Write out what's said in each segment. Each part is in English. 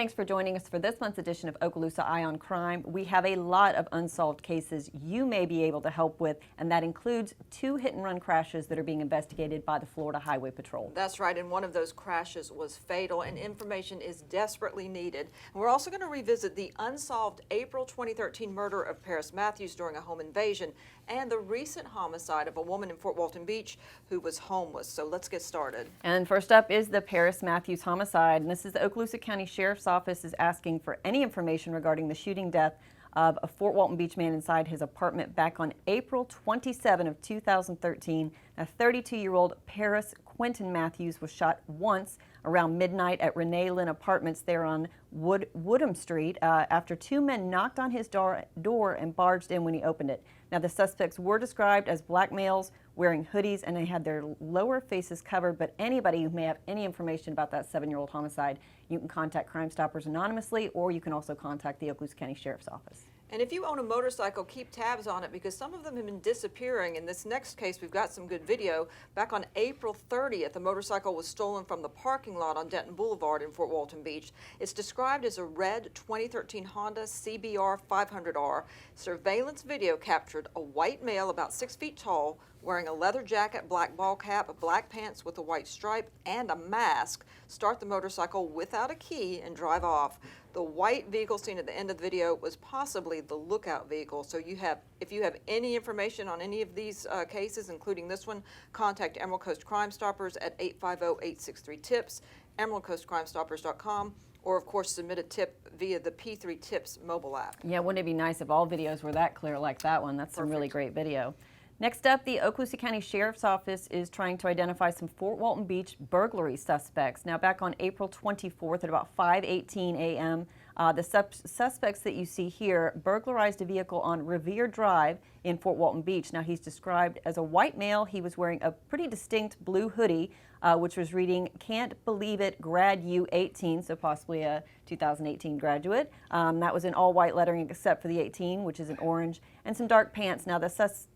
Thanks for joining us for this month's edition of Okaloosa Eye on Crime. We have a lot of unsolved cases you may be able to help with, and that includes 2 hit-and-run crashes that are being investigated by the Florida Highway Patrol. That's right, and one of those crashes was fatal, and information is desperately needed. And we're also going to revisit the unsolved April 2013 murder of Paris Matthews during a home invasion and the recent homicide of a woman in Fort Walton Beach who was homeless. So let's get started. And first up is the Paris Matthews homicide, and this is the Okaloosa County Sheriff's Office is asking for any information regarding the shooting death of a Fort Walton Beach man inside his apartment back on April 27 of 2013. A 32-year-old Paris Quentin Matthews was shot once around midnight at Renee Lynn Apartments there on Woodham Street after 2 men knocked on his door and barged in when he opened it. Now, the suspects were described as black males wearing hoodies, and they had their lower faces covered, but anybody who may have any information about that 7-year-old homicide, you can contact Crime Stoppers anonymously, or you can also contact the Okaloosa County Sheriff's Office. And if you own a motorcycle, keep tabs on it because some of them have been disappearing. In this next case, we've got some good video. Back on April 30th, a motorcycle was stolen from the parking lot on Denton Boulevard in Fort Walton Beach. It's described as a red 2013 Honda CBR 500R. Surveillance video captured a white male about 6 feet tall, wearing a leather jacket, black ball cap, black pants with a white stripe, and a mask, start the motorcycle without a key and drive off. The white vehicle seen at the end of the video was possibly the lookout vehicle. So if you have any information on any of these cases, including this one, contact Emerald Coast Crime Stoppers at 850-863-TIPS, emeraldcoastcrimestoppers.com, or of course submit a tip via the P3 Tips mobile app. Yeah, wouldn't it be nice if all videos were that clear like that one? That's some really great video. Next up, the Okaloosa County Sheriff's Office is trying to identify some Fort Walton Beach burglary suspects. Now, back on April 24th at about 5:18 a.m., the suspects that you see here burglarized a vehicle on Revere Drive in Fort Walton Beach. Now, he's described as a white male. He was wearing a pretty distinct blue hoodie, which was reading, "Can't believe it, grad U 18, so possibly a 2018 graduate. That was in all white lettering except for the 18, which is in orange, and some dark pants. Now, the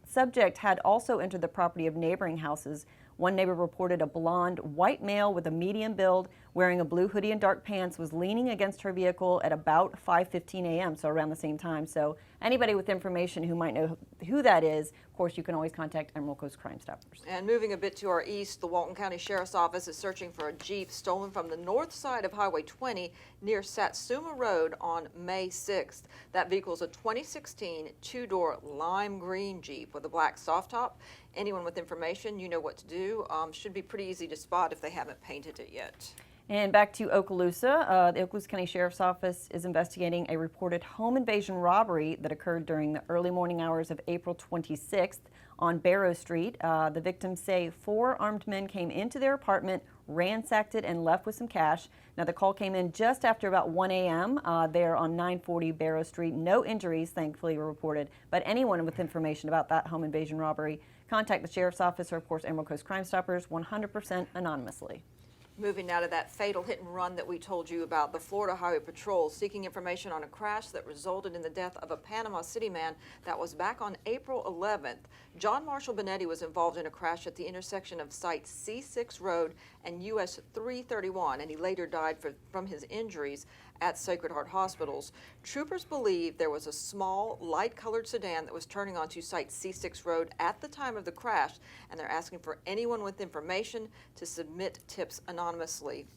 subject had also entered the property of neighboring houses. One neighbor reported a blonde white male with a medium build wearing a blue hoodie and dark pants was leaning against her vehicle at about 5:15 a.m., so around the same time. So anybody with information who might know who that is, of course, you can always contact Emerald Coast Crime Stoppers. And moving a bit to our east, the Walton County Sheriff's Office is searching for a Jeep stolen from the north side of Highway 20 near Satsuma Road on May 6th. That vehicle is a 2016 2-door lime green Jeep with a black soft top. Anyone with information, you know what to do. Should be pretty easy to spot if they haven't painted it yet. And back to Okaloosa, the Okaloosa County Sheriff's Office is investigating a reported home invasion robbery that occurred during the early morning hours of April 26th on Barrow Street. The victims say 4 armed men came into their apartment, ransacked it, and left with some cash. Now, the call came in just after about 1 a.m. There on 940 Barrow Street. No injuries, thankfully, were reported. But anyone with information about that home invasion robbery, contact the Sheriff's Office or, of course, Emerald Coast Crime Stoppers 100% anonymously. Moving now to that fatal hit and run that we told you about, the Florida Highway Patrol seeking information on a crash that resulted in the death of a Panama City man. That was back on April 11th. John Marshall Benetti was involved in a crash at the intersection of Site C6 Road and US 331, and he later died from his injuries at Sacred Heart Hospitals. Troopers believe there was a small, light-colored sedan that was turning onto Site C6 Road at the time of the crash, and they're asking for anyone with information to submit tips anonymously.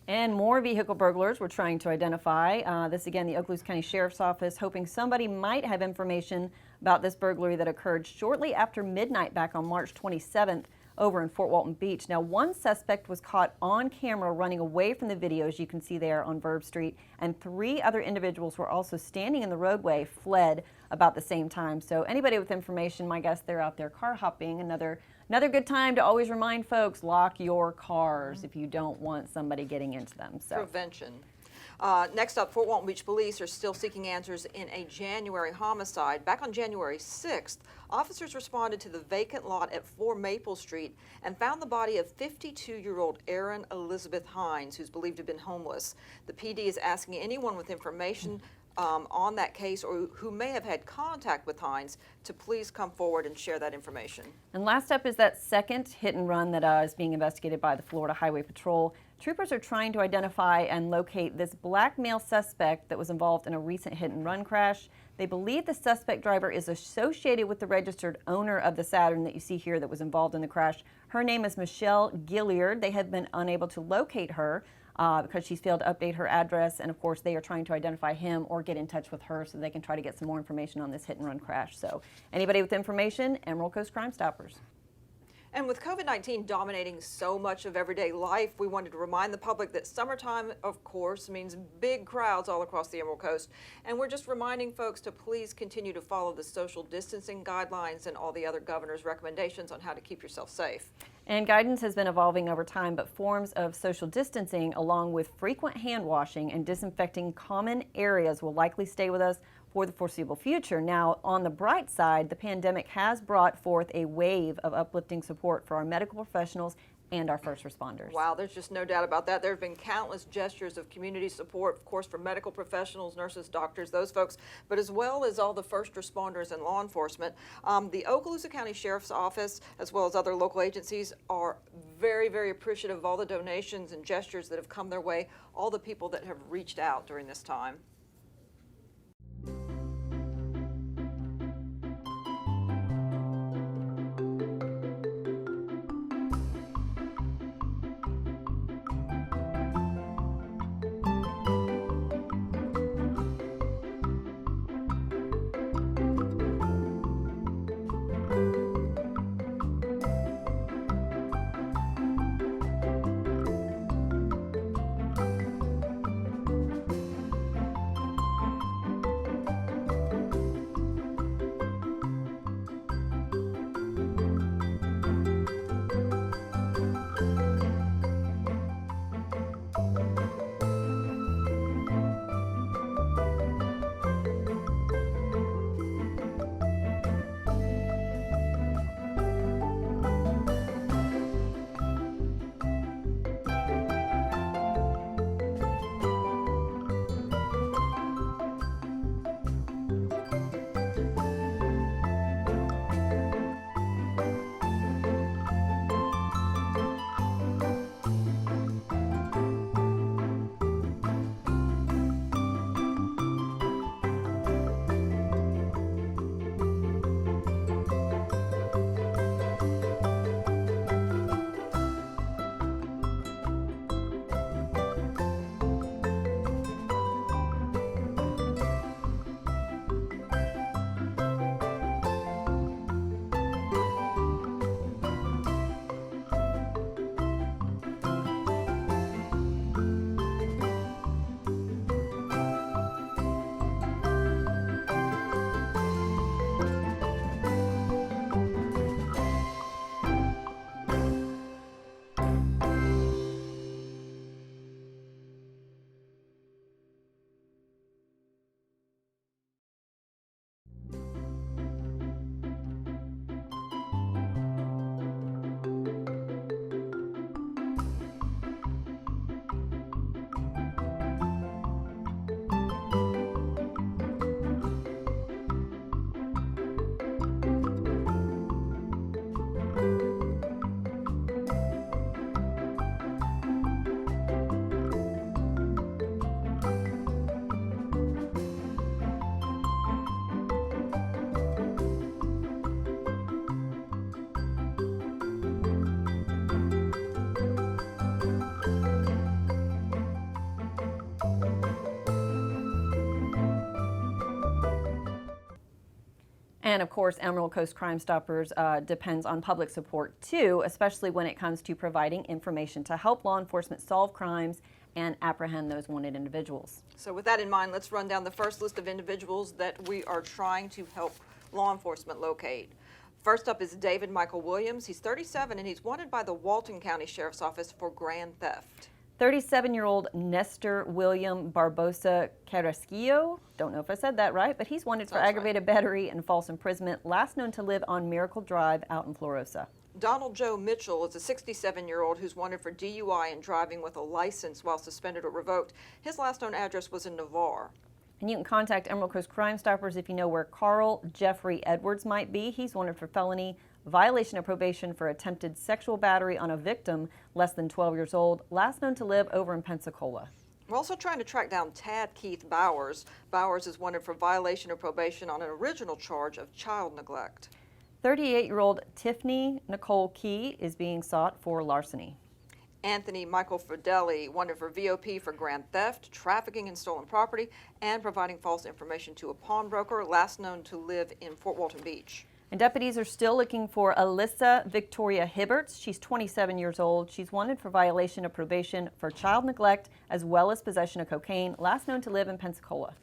And more vehicle burglars we're trying to identify. This again, the Okaloosa County Sheriff's Office, hoping somebody might have information about this burglary that occurred shortly after midnight back on March 27th over in Fort Walton Beach. Now, one suspect was caught on camera running away from the videos you can see there on Verb Street, and 3 other individuals were also standing in the roadway, fled about the same time. So anybody with information, my guess they're out there car hopping. Another good time to always remind folks, lock your cars if you don't want somebody getting into them. So prevention. Next up, Fort Walton Beach Police are still seeking answers in a January homicide. Back on January 6th, officers responded to the vacant lot at 4 Maple Street and found the body of 52-year-old Erin Elizabeth Hines, who's believed to have been homeless. The PD is asking anyone with information on that case or who may have had contact with Hines to please come forward and share that information. And last up is that second hit and run that is being investigated by the Florida Highway Patrol. Troopers are trying to identify and locate this black male suspect that was involved in a recent hit and run crash. They believe the suspect driver is associated with the registered owner of the Saturn that you see here that was involved in the crash. Her name is Michelle Gilliard. They have been unable to locate her because she's failed to update her address, and of course they are trying to identify him or get in touch with her so they can try to get some more information on this hit and run crash. So anybody with information, Emerald Coast Crime Stoppers. And with COVID-19 dominating so much of everyday life, we wanted to remind the public that summertime, of course, means big crowds all across the Emerald Coast. And we're just reminding folks to please continue to follow the social distancing guidelines and all the other governor's recommendations on how to keep yourself safe. And guidance has been evolving over time, but forms of social distancing, along with frequent hand washing and disinfecting common areas, will likely stay with us for the foreseeable future. Now, on the bright side, the pandemic has brought forth a wave of uplifting support for our medical professionals and our first responders. Wow, there's just no doubt about that. There have been countless gestures of community support, of course, for medical professionals, nurses, doctors, those folks, but as well as all the first responders and law enforcement. The Okaloosa County Sheriff's Office, as well as other local agencies, are very, very appreciative of all the donations and gestures that have come their way, all the people that have reached out during this time. And of course, Emerald Coast Crime Stoppers depends on public support too, especially when it comes to providing information to help law enforcement solve crimes and apprehend those wanted individuals. So with that in mind, let's run down the first list of individuals that we are trying to help law enforcement locate. First up is David Michael Williams. He's 37 and he's wanted by the Walton County Sheriff's Office for grand theft. 37-year-old Nestor William Barbosa Carrasquillo, don't know if I said that right, but he's wanted for aggravated battery and false imprisonment, last known to live on Miracle Drive out in Florosa. Donald Joe Mitchell is a 67-year-old who's wanted for DUI and driving with a license while suspended or revoked. His last known address was in Navarre. And you can contact Emerald Coast Crime Stoppers if you know where Carl Jeffrey Edwards might be. He's wanted for felony violation of probation for attempted sexual battery on a victim less than 12 years old, last known to live over in Pensacola. We're also trying to track down Tad Keith Bowers. Bowers is wanted for violation of probation on an original charge of child neglect. 38-year-old Tiffany Nicole Key is being sought for larceny. Anthony Michael Frodely wanted for VOP for grand theft, trafficking in stolen property, and providing false information to a pawnbroker, last known to live in Fort Walton Beach. And deputies are still looking for Alyssa Victoria Hibberts. She's 27 years old. She's wanted for violation of probation for child neglect as well as possession of cocaine, last known to live in Pensacola.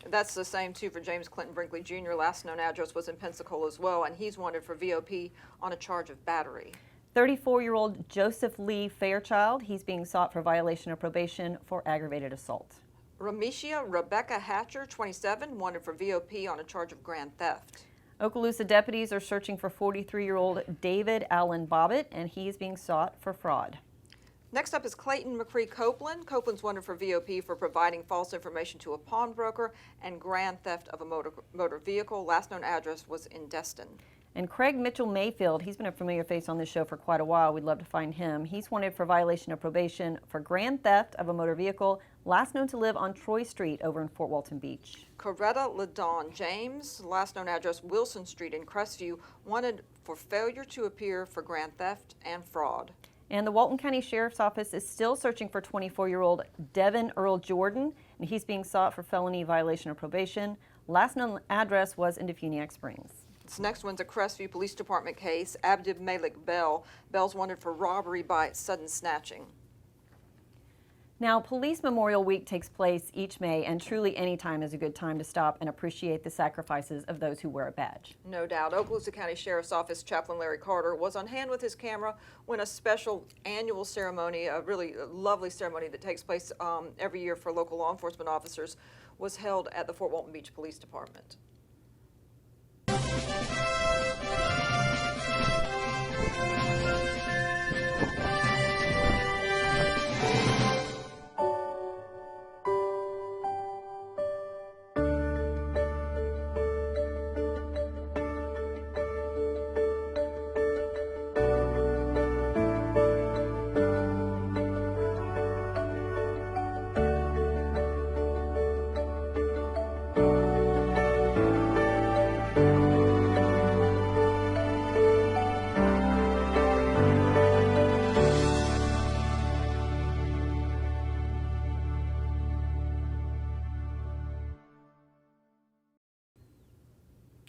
That's the same, too, for James Clinton Brinkley Jr. Last known address was in Pensacola as well, and he's wanted for VOP on a charge of battery. 34-year-old Joseph Lee Fairchild. He's being sought for violation of probation for aggravated assault. Ramesia Rebecca Hatcher, 27, wanted for VOP on a charge of grand theft. Okaloosa deputies are searching for 43-year-old David Allen Bobbitt, and he's being sought for fraud. Next up is Clayton McCree Copeland. Copeland's wanted for VOP for providing false information to a pawnbroker and grand theft of a motor vehicle. Last known address was in Destin. And Craig Mitchell Mayfield, he's been a familiar face on this show for quite a while. We'd love to find him. He's wanted for violation of probation for grand theft of a motor vehicle, last known to live on Troy Street over in Fort Walton Beach. Coretta LaDawn James, last known address Wilson Street in Crestview, wanted for failure to appear for grand theft and fraud. And the Walton County Sheriff's Office is still searching for 24-year-old Devynn Earl Jordan, and he's being sought for felony violation of probation. Last known address was in Defuniak Springs. This next one's a Crestview Police Department case. Abdib Malik Bell. Bell's wanted for robbery by sudden snatching. Now, Police Memorial Week takes place each May, and truly any time is a good time to stop and appreciate the sacrifices of those who wear a badge. No doubt. Okaloosa County Sheriff's Office Chaplain Larry Carter was on hand with his camera when a special annual ceremony, a really lovely ceremony that takes place every year for local law enforcement officers, was held at the Fort Walton Beach Police Department.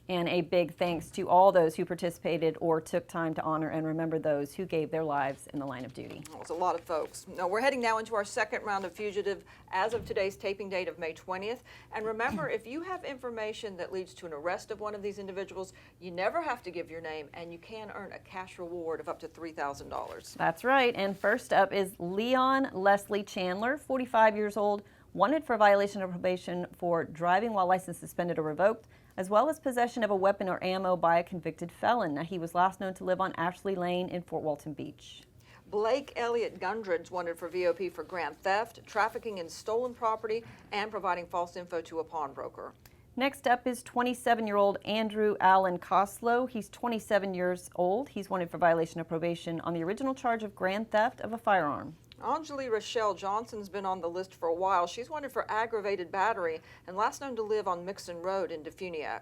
And a big thanks to all those who participated or took time to honor and remember those who gave their lives in the line of duty. Well, it's a lot of folks. Now, we're heading now into our second round of Fugitive as of today's taping date of May 20th. And remember, if you have information that leads to an arrest of one of these individuals, you never have to give your name, and you can earn a cash reward of up to $3,000. That's right. And first up is Leon Leslie Chandler, 45 years old, wanted for violation of probation for driving while license suspended or revoked, as well as possession of a weapon or ammo by a convicted felon. Now, he was last known to live on Ashley Lane in Fort Walton Beach. Blake Elliott Gundred's wanted for VOP for grand theft, trafficking in stolen property, and providing false info to a pawnbroker. Next up is 27-year-old Andrew Allen Costlow. He's 27 years old. He's wanted for violation of probation on the original charge of grand theft of a firearm. Anjali Rochelle Johnson's been on the list for a while. She's wanted for aggravated battery and last known to live on Mixon Road in Defuniak.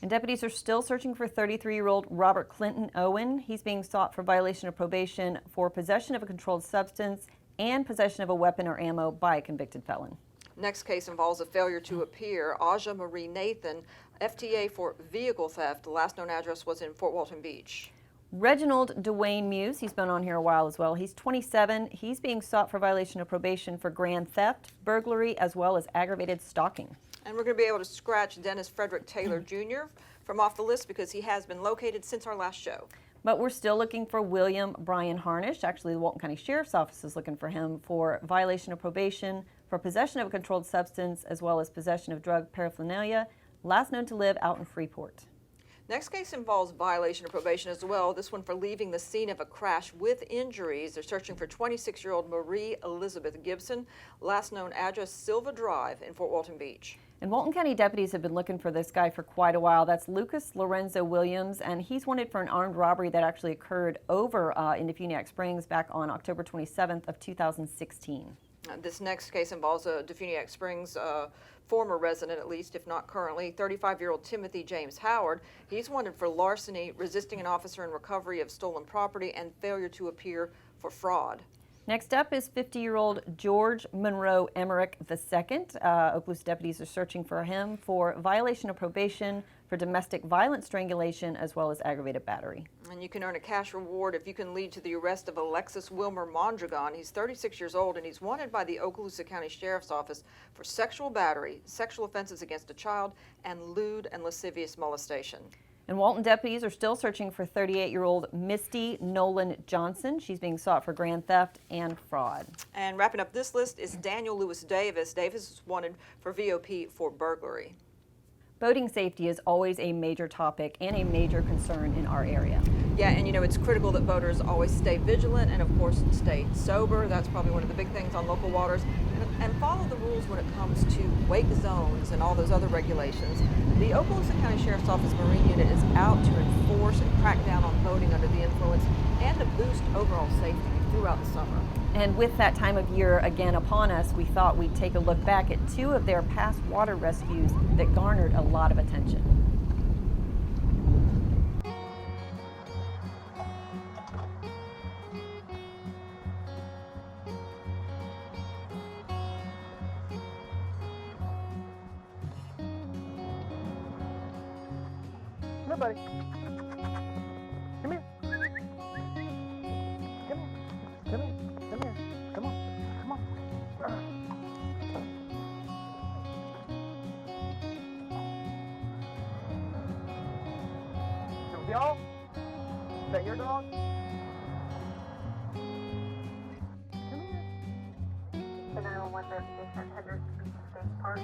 And deputies are still searching for 33-year-old Robert Clinton Owen. He's being sought for violation of probation for possession of a controlled substance and possession of a weapon or ammo by a convicted felon. Next case involves a failure to appear. Aja Marie Nathan, FTA for vehicle theft. The last known address was in Fort Walton Beach. Reginald Devynn Muse, he's been on here a while as well. He's 27. He's being sought for violation of probation for grand theft, burglary, as well as aggravated stalking. And we're going to be able to scratch Dennis Frederick Taylor Jr. from off the list because he has been located since our last show. But we're still looking for William Brian Harnish. Actually, the Walton County Sheriff's Office is looking for him for violation of probation for possession of a controlled substance as well as possession of drug paraphernalia, last known to live out in Freeport. Next case involves violation of probation as well, this one for leaving the scene of a crash with injuries. They're searching for 26-year-old Marie Elizabeth Gibson, last known address Silva Drive in Fort Walton Beach. And Walton County deputies have been looking for this guy for quite a while. That's Lucas Lorenzo Williams, and he's wanted for an armed robbery that actually occurred over in Defuniak Springs back on October 27th of 2016. This next case involves a Defuniak Springs former resident, at least, if not currently, 35-year-old Timothy James Howard. He's wanted for larceny, resisting an officer in recovery of stolen property, and failure to appear for fraud. Next up is 50-year-old George Monroe Emmerich II. Okaloosa deputies are searching for him for violation of probation, for domestic violence strangulation, as well as aggravated battery. And you can earn a cash reward if you can lead to the arrest of Alexis Mondragon. He's 36 years old, and he's wanted by the Okaloosa County Sheriff's Office for sexual battery, sexual offenses against a child, and lewd and lascivious molestation. And Walton deputies are still searching for 38-year-old Misty Johnson. She's being sought for grand theft and fraud. And wrapping up this list is Daniel Lewis Davis. Davis is wanted for VOP for burglary. Boating safety is always a major topic and a major concern in our area. Yeah, and you know, it's critical that boaters always stay vigilant and, of course, stay sober. That's probably one of the big things on local waters. And follow the rules when it comes to wake zones and all those other regulations. The Okaloosa County Sheriff's Office Marine Unit is out to enforce and crack down on boating under the influence and to boost overall safety throughout the summer. And with that time of year again upon us, we thought we'd take a look back at two of their past water rescues that garnered a lot of attention. Come here, buddy. Come here. Come here. Come here. Come on. Come on. Y'all? Is that your dog? Come here. The 911 investigation at Kendrick Boxie Park,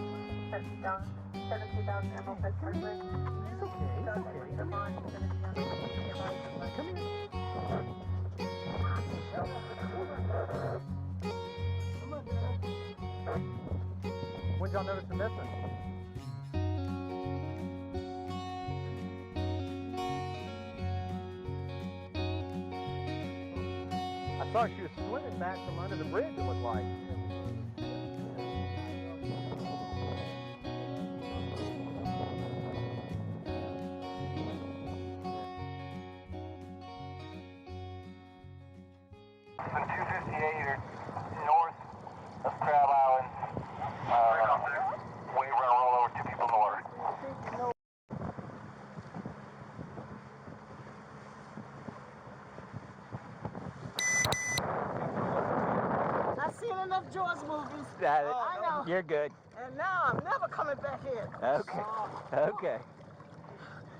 72,000 Emerald Fest Bridge. It's okay. It's okay. Come here. Come here. Come on, Dad. When did y'all notice the missing? I thought she was swimming back from under the bridge, it looked like. On 258 north of Crab Island, we run a roll over two people north. I've seen enough George movies. Got it. I know. You're good. And now I'm never coming back here. Okay. Okay.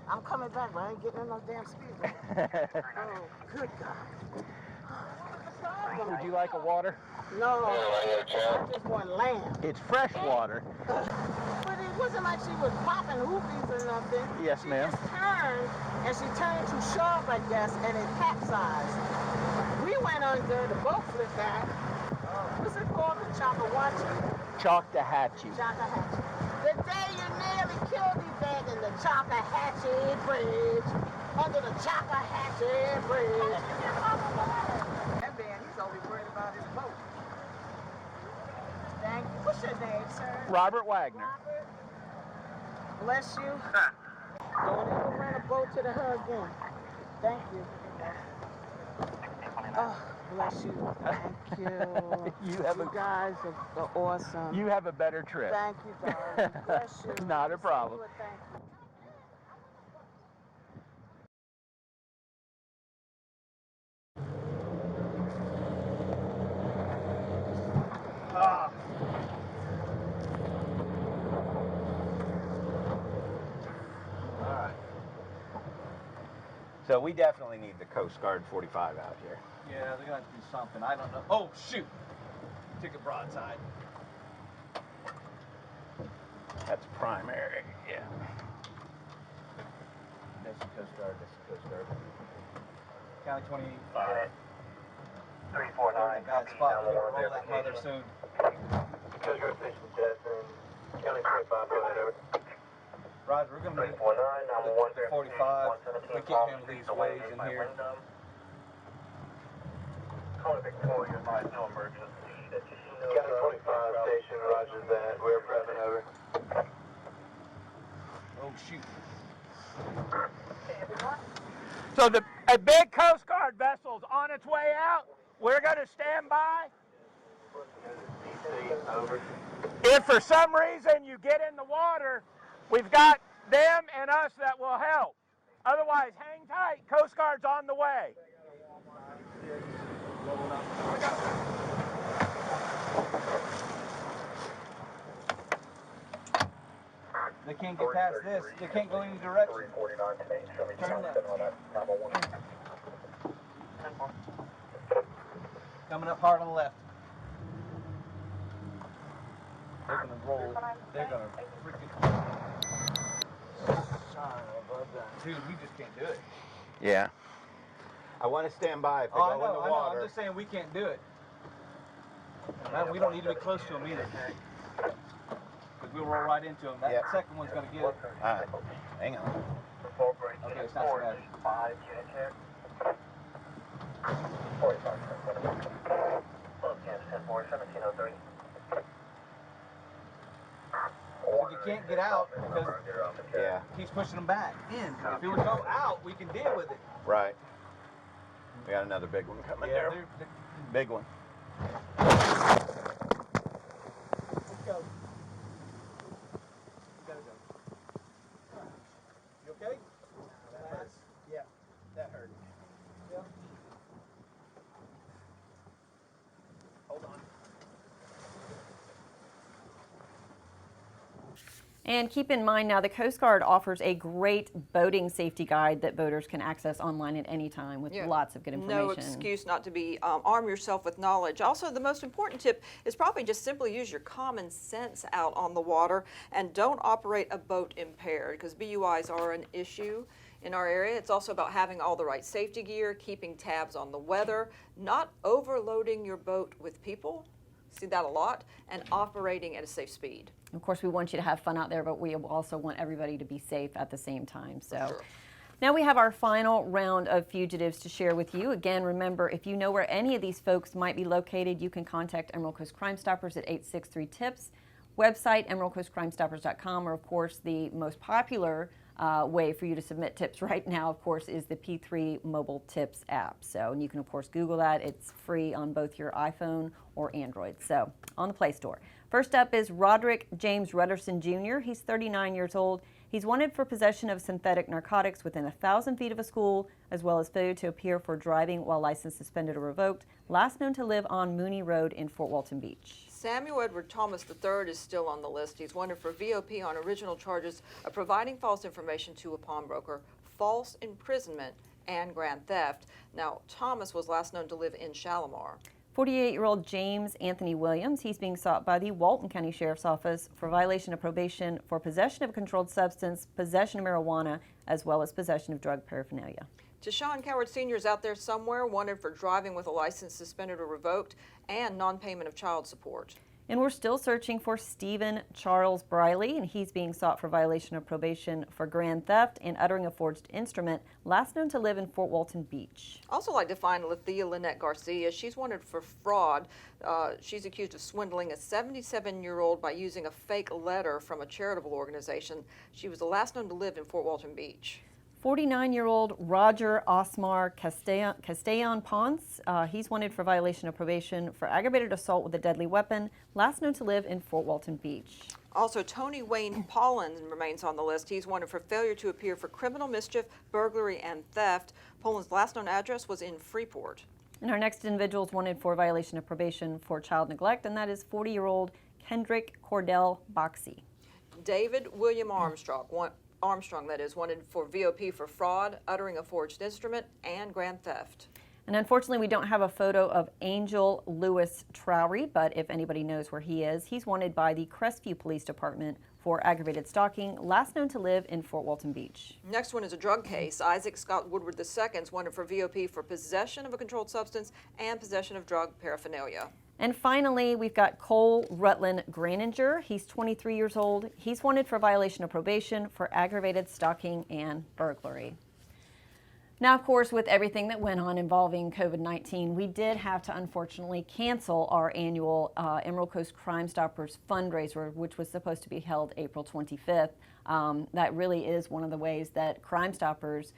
I'm coming back, but I ain't getting in no damn speed limit. Oh, good God. Would you like a water? No, I just want land. It's fresh water. But it wasn't like she was popping hoopies or nothing. Yes, ma'am. She just turned, and she turned too sharp, I guess, and it capsized. We went under, the boat flipped back. What's it called? The Chockahatchee? Choctahatchee. Chockahatchee. The day you nearly killed Yvette in the Chockahatchee Bridge. Under the Chockahatchee Bridge. That man, he's only worried about his boat. Thank you. What's your name, sir? Robert Wagner. Robert. Bless you. Don't ever rent a boat to the her again. Thank you. Oh, bless you. Thank you. You guys are awesome. You have a better trip. Thank you, darling. Bless you. Not a problem. Thank you. So we definitely need the Coast Guard 45 out here. Yeah, they're gonna have to do something. I don't know. Oh, shoot. Took a broadside. That's primary, yeah. This is Coast Guard, this is Coast Guard. County 25. 349. Got spot. We're gonna roll that mother soon. Coast Guard Station Jetson. County 25, go ahead, over. Roger, we're going to be 349, 45. We can't handle these waves in here. Call it Victoria, advise no emergency. County 25 station, roger that. We're prepping over. Oh, shoot. So a big Coast Guard vessel's on its way out. We're going to stand by. Over. If for some reason you get in the water, we've got them and us that will help. Otherwise, hang tight. Coast Guard's on the way. They can't get past this. They can't go any direction. 349 to Main, show me Turn left. 7 on that 911. Coming up hard on the left. They're gonna roll. They're gonna freaking. Dude, we just can't do it. Yeah. I want to stand by if they Oh, I go know, in the I know. water. I'm just saying we can't do it. We don't need to be close to them either. Because we'll roll right into them. That Yep. second one's gonna get it. Hang on. Okay, it's not so bad. 5 unit check. 45. Well, Kansas 10-4, 1703. If you can't get out because Yeah. he's pushing them back in. If it would go out, we can deal with it. Right. We got another big one coming there. they're- Big one. Let's go. You gotta go. You okay? That hurts. Yeah, that hurt. Yeah. Hold on. And keep in mind now, the Coast Guard offers a great boating safety guide that boaters can access online at any time with Yeah. lots of good information. No excuse not to be, arm yourself with knowledge. Also, the most important tip is probably just simply use your common sense out on the water and don't operate a boat impaired, because BUIs are an issue in our area. It's also about having all the right safety gear, keeping tabs on the weather, not overloading your boat with people, see that a lot, and operating at a safe speed. Of course, we want you to have fun out there, but we also want everybody to be safe at the same time. So. Sure. Now we have our final round of fugitives to share with you. Again, remember, if you know where any of these folks might be located, you can contact Emerald Coast Crime Stoppers at 863-TIPS. Website, emeraldcoastcrimestoppers.com, or of course, the most popular way for you to submit tips right now, of course, is the P3 Mobile Tips app. So, and you can, of course, Google that. It's free on both your iPhone or Android, so on the Play Store. First up is Roderick James Rutterson Jr. He's 39 years old. He's wanted for possession of synthetic narcotics within 1,000 feet of a school, as well as failure to appear for driving while license suspended or revoked. Last known to live on Mooney Road in Fort Walton Beach. Samuel Edward Thomas III is still on the list. He's wanted for VOP on original charges of providing false information to a pawnbroker, false imprisonment, and grand theft. Now, Thomas was last known to live in Shalimar. 48-year-old James Anthony Williams, he's being sought by the Walton County Sheriff's Office for violation of probation for possession of a controlled substance, possession of marijuana, as well as possession of drug paraphernalia. Tashawn Coward Sr. is out there somewhere, wanted for driving with a license suspended or revoked and non-payment of child support. And we're still searching for Stephen Charles Briley, and he's being sought for violation of probation for grand theft and uttering a forged instrument, last known to live in Fort Walton Beach. Also like to find Lethea Lynette Garcia. She's wanted for fraud. She's accused of swindling a 77-year-old by using a fake letter from a charitable organization. She was the last known to live in Fort Walton Beach. 49-year-old Roger Osmar Castellon-Ponce, he's wanted for violation of probation for aggravated assault with a deadly weapon, last known to live in Fort Walton Beach. Also, Tony Wayne Pollin remains on the list. He's wanted for failure to appear for criminal mischief, burglary, and theft. Pollin's last known address was in Freeport. And our next individual is wanted for violation of probation for child neglect, and that is 40-year-old Kendrick Boxie. David William Armstrong, that is, wanted for VOP for fraud, uttering a forged instrument, and grand theft. And unfortunately, we don't have a photo of Angel Lewis Trowery, but if anybody knows where he is, he's wanted by the Crestview Police Department for aggravated stalking, last known to live in Fort Walton Beach. Next one is a drug case. Isaac Scott Woodward II is wanted for VOP for possession of a controlled substance and possession of drug paraphernalia. And finally, we've got Cole Rutland Graninger. He's 23 years old. He's wanted for violation of probation for aggravated stalking and burglary. Now, of course, with everything that went on involving COVID-19, we did have to unfortunately cancel our annual Emerald Coast Crime Stoppers fundraiser, which was supposed to be held April 25th. That really is one of the ways that Crime Stoppers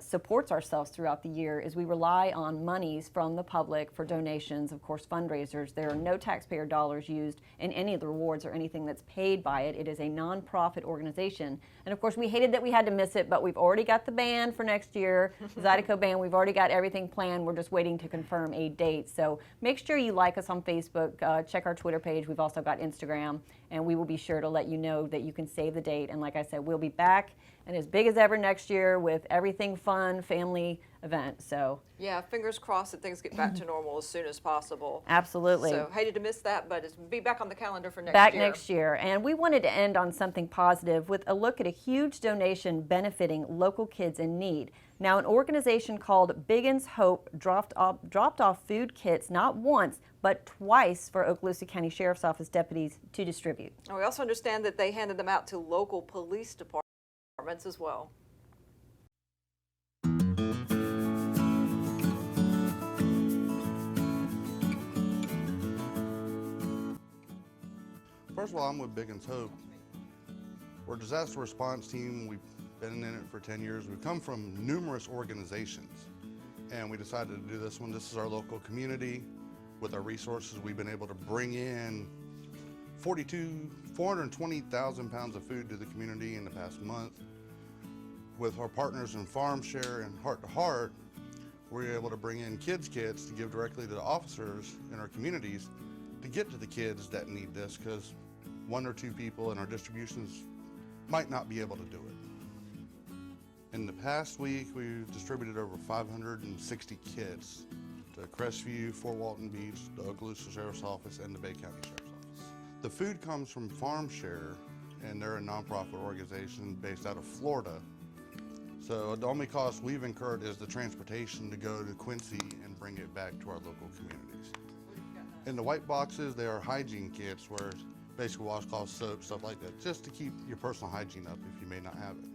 supports ourselves throughout the year, is we rely on monies from the public for donations, of course, fundraisers. There are no taxpayer dollars used in any of the rewards or anything that's paid by it. It is a nonprofit organization. And of course, we hated that we had to miss it, but we've already got the band for next year, Zydeco band. We've already got everything planned. We're just waiting to confirm a date. So make sure you like us on Facebook, check our Twitter page. We've also got Instagram, and we will be sure to let you know that you can save the date. And like I said, we'll be back and as big as ever next year with everything fun, family event. So yeah, fingers crossed that things get back to normal as soon as possible. absolutely. So hated to miss that, but it's be back on the calendar for next Back year. next year. And we wanted to end on something positive with a look at a huge donation benefiting local kids in need. Now, an organization called Biggin's Hope dropped off food kits not once, but twice for Okaloosa County Sheriff's Office deputies to distribute. And we also understand that they handed them out to local police departments as well. First of all, I'm with Biggin's Hope. We're a disaster response team. We've been in it for 10 years. We've come from numerous organizations, and we decided to do this one. This is our local community. With our resources, we've been able to bring in 420,000 pounds of food to the community in the past month. With our partners in Farm Share and Heart to Heart, we're able to bring in kids kits to give directly to the officers in our communities to get to the kids that need this, because one or two people in our distributions might not be able to do it. In the past week, we've distributed over 560 kits to Crestview, Fort Walton Beach, the Okaloosa Sheriff's Office, and the Bay County Sheriff's Office. The food comes from Farm Share, and they're a nonprofit organization based out of Florida. So the only cost we've incurred is the transportation to go to Quincy and bring it back to our local communities. In the white boxes, they are hygiene kits, where it's basically washcloth, soap, stuff like that, just to keep your personal hygiene up if you may not have it.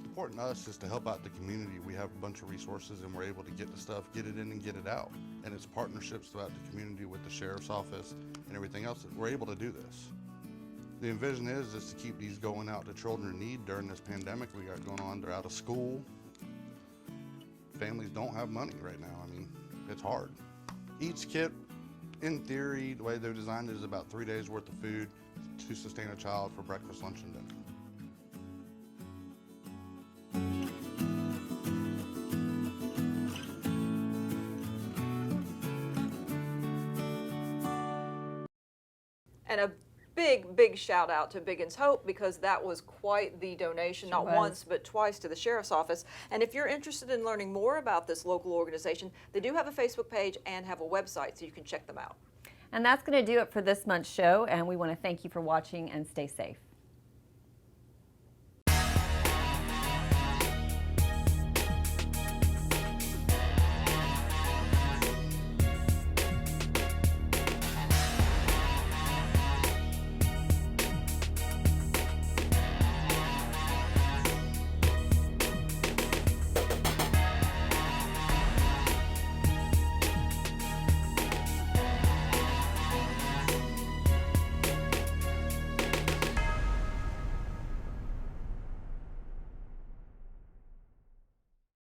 Important to us is to help out the community. We have a bunch of resources, and we're able to get the stuff, get it in and get it out. And it's partnerships throughout the community with the Sheriff's Office and everything else that we're able to do this. The envision is to keep these going out to children in need during this pandemic we got going on. They're out of school. Families don't have money right now. I mean, it's hard. Each kit, in theory, the way they're designed is about 3 days worth of food to sustain a child for breakfast, lunch, and dinner. And a big shout out to Biggin's Hope, because that was quite the donation, not once but twice, to the Sheriff's Office. And if you're interested in learning more about this local organization, they do have a Facebook page and have a website, so you can check them out. And that's going to do it for this month's show, and we want to thank you for watching and stay safe.